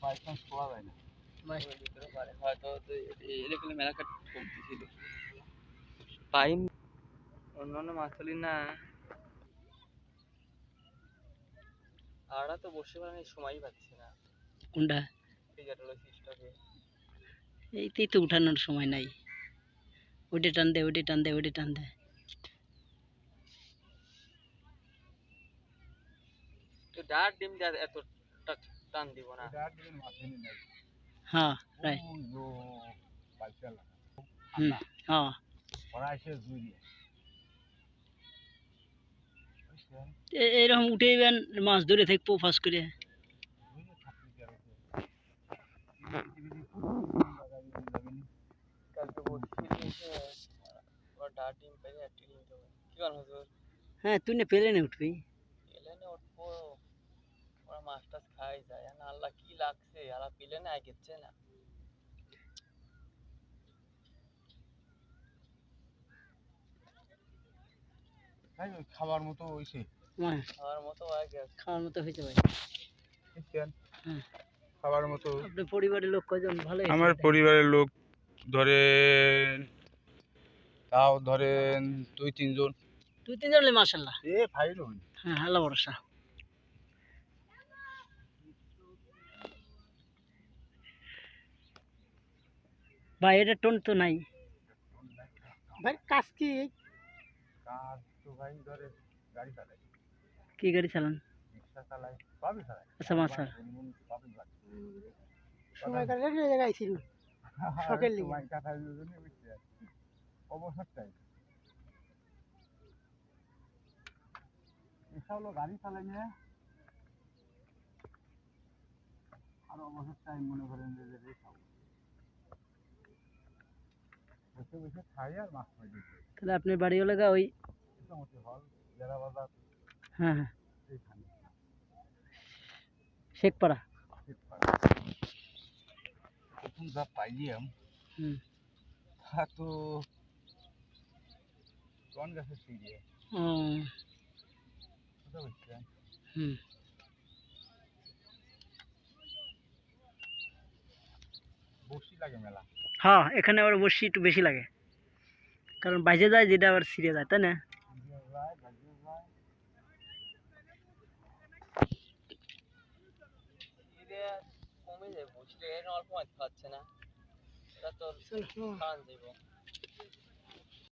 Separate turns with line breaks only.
by chance পাওয়া যায় না হয়তো এলাকায় মেলা কাট কমতেছিল পাইন অন্যান্য মাছলি না আড়া তো বসে মানে সময়ই পাচ্ছি না
কোনটা
স্টকে
এইতেই তো উঠানোর সময় নাই ওইটা টান দে ওইটা টান দে ওইটা টান দে
তো ডাট ডিম দিয়ে এত টান দিব না ডাট ডিম মাছ নাই
হ্যাঁ রাইট
ও পাইছালা
হ্যাঁ
ওরা এসে জুড়ি
এরকম উঠেইবেন মাছ ধরে থাকবো ফাঁস করে হ্যাঁ তুই না পেলে না উঠবি
উঠবো ওরা মাছ টাছ খাই যায় না আল্লাহ কি লাগছে আল্লাহ পেলে না গেছে না খাবার মতো হইছে খাবার মতো হয়ে গেছে
খাওয়ার মতো হয়েছে ভাই
খাবার মতো
আপনার পরিবারের লোক কয়জন ভালো
আমার পরিবারের লোক ধরেন তাও ধরেন দুই তিনজন
মাশাআল্লাহ
ফাইল হই
হ্যাঁ আল্লাহ ভরসা ভাই এটা টোন তো নাই ভাই কাজ কি
কাজ তো ভাই ধরে গাড়ি চালাই
কি গাড়ি চালান
রিক্সা চালাই সবই চালাই
আচ্ছা মাছা
সময় কাটলে এই জায়গায় আইছিল শখের লিগে সময় কাটার জন্য বুঝছি অবসর চাই এসব হলো গাড়ি চালাই নিয়ে আর অবসর চাই মনে করেন যে খাবো বসে বসে খাই আর মাছ খাই দিচ্ছি
তাহলে আপনার বাড়ি হলে ওই
মোটামুটি হল জেলা বাজার
হ্যাঁ হ্যাঁ
এইখানে
শেখপাড়া
প্রথম যা পাইলাম তা তো কোন গাছের সিঁড়িয়ে বুঝতে পারছেন বসি লাগে মেলা
হ্যাঁ এখানে আবার বসি একটু বেশি লাগে কারণ বাইরে যায় যেটা আবার ছিঁড়ে যায় তাই না
কমে যায় বুঝলে অল্প মাছ খাচ্ছে না এটা তো খাওয়ান যাইব